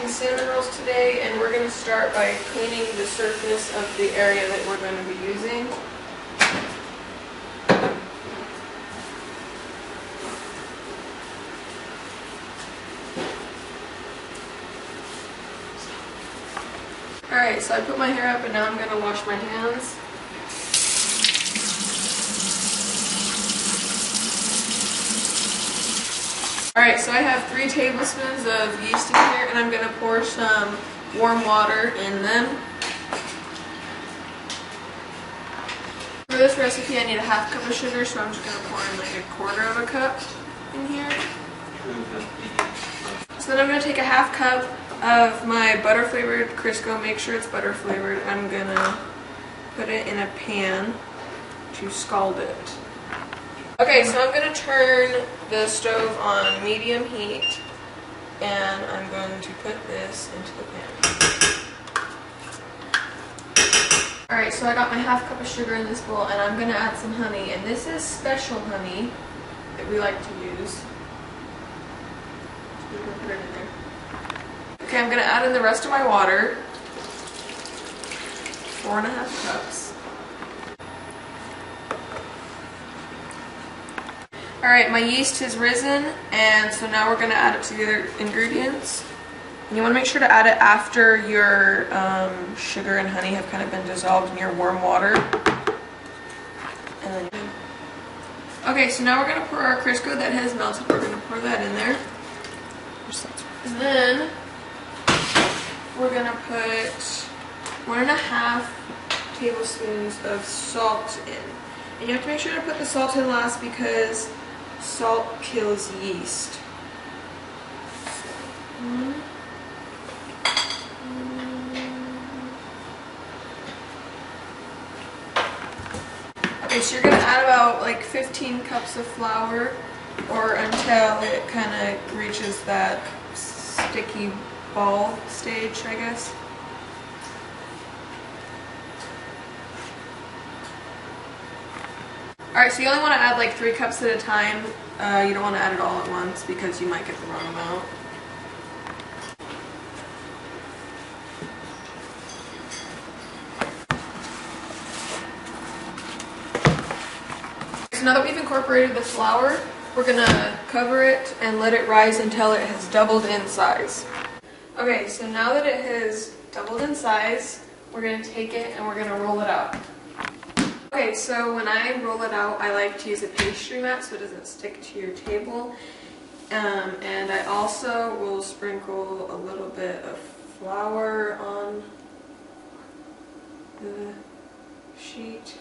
making cinnamon rolls today, and we're going to start by cleaning the surface of the area that we're going to be using. Alright, so I put my hair up and now I'm going to wash my hands. Alright, so I have 3 tablespoons of yeast in here, and I'm going to pour some warm water in them. For this recipe I need a half cup of sugar, so I'm just going to pour in like a quarter of a cup in here. So then I'm going to take a half cup of my butter flavored Crisco. Make sure it's butter flavored. I'm going to put it in a pan to scald it. Okay, so I'm going to turn the stove on medium heat, and I'm going to put this into the pan. Alright, so I got my half cup of sugar in this bowl, and I'm going to add some honey, and this is special honey that we like to use. So we're going to put it in there. Okay, I'm going to add in the rest of my water, 4.5 cups. Alright, my yeast has risen, and so now we're going to add it to the other ingredients. And you want to make sure to add it after your sugar and honey have kind of been dissolved in your warm water. And then, okay, so now we're going to pour our Crisco that has melted. We're going to pour that in there. And then we're going to put 1.5 tablespoons of salt in. And you have to make sure to put the salt in last because salt kills yeast. Okay, so you're going to add about like 15 cups of flour, or until it kind of reaches that sticky ball stage, I guess. Alright, so you only want to add like 3 cups at a time. You don't want to add it all at once because you might get the wrong amount. So now that we've incorporated the flour, we're going to cover it and let it rise until it has doubled in size. Okay, so now that it has doubled in size, we're going to take it and we're going to roll it out. Okay, so when I roll it out, I like to use a pastry mat so it doesn't stick to your table. And I also will sprinkle a little bit of flour on the sheet.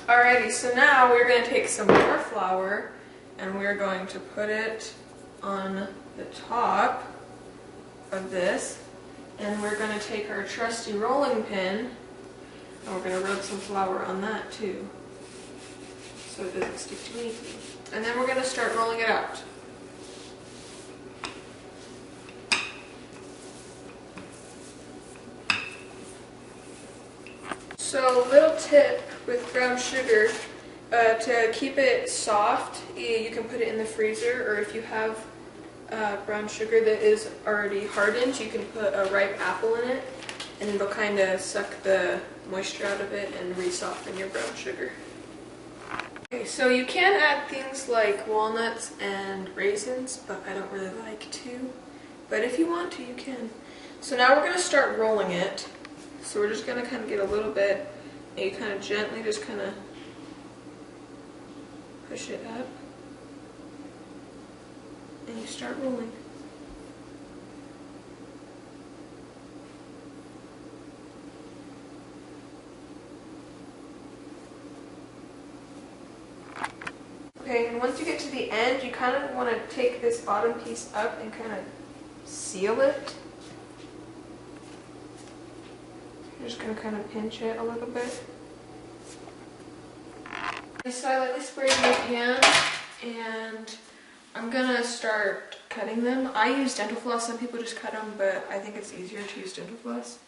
Alrighty, so now we're going to take some more flour and we're going to put it on the top of this, and we're going to take our trusty rolling pin and we're going to rub some flour on that too so it doesn't stick to anything. And then we're going to start rolling it out. So, little tip with brown sugar, to keep it soft, you can put it in the freezer, or if you have brown sugar that is already hardened, you can put a ripe apple in it, and it'll kind of suck the moisture out of it and re-soften your brown sugar. Okay, so you can add things like walnuts and raisins, but I don't really like to. But if you want to, you can. So now we're going to start rolling it. So we're just going to kind of get a little bit, and you kind of gently just kind of push it up, and you start rolling. Okay, and once you get to the end, you kind of want to take this bottom piece up and kind of seal it. I'm just going to kind of pinch it a little bit. So I lightly sprayed my pan, and I'm going to start cutting them. I use dental floss, some people just cut them, but I think it's easier to use dental floss.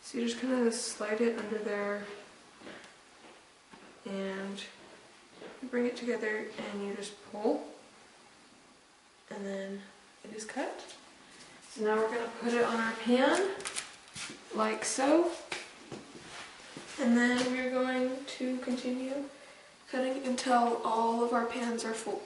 So you just kind of slide it under there and you bring it together and you just pull and then it is cut. So now we're going to put it on our pan like so, and then we're going to continue cutting until all of our pans are full.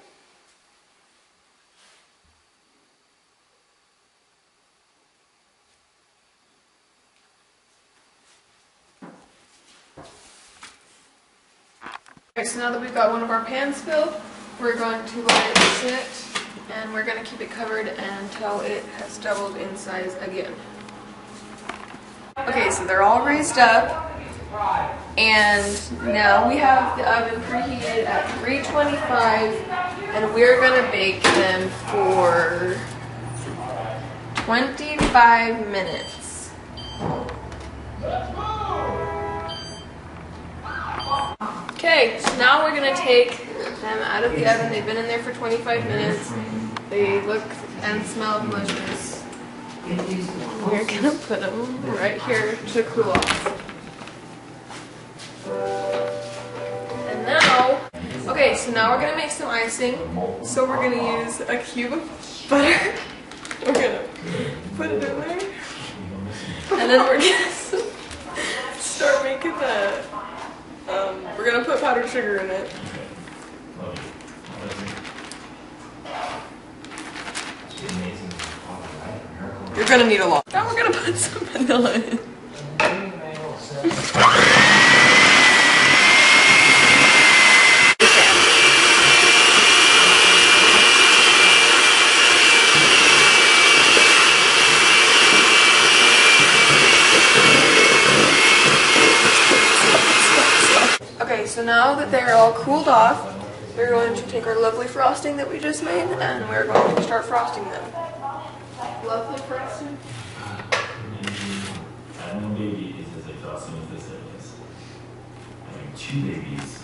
Okay, so now that we've got one of our pans filled, we're going to let it sit and we're going to keep it covered until it has doubled in size again. Okay, so they're all raised up, and now we have the oven preheated at 325, and we're going to bake them for 25 minutes. Okay, so now we're going to take them out of the oven. They've been in there for 25 minutes. They look and smell delicious. We're going to put them right here to cool off. And now, okay, so now we're going to make some icing. So we're going to use a cube of butter. We're going to put it in there. And then we're going to start making the... we're going to put powdered sugar in it. You're going to need a lot. Now we're going to put some vanilla in. Okay, so now that they're all cooled off, we're going to take our lovely frosting that we just made and we're going to start frosting them. Lovely frosting. One baby is as exhausting as this is. Having two babies.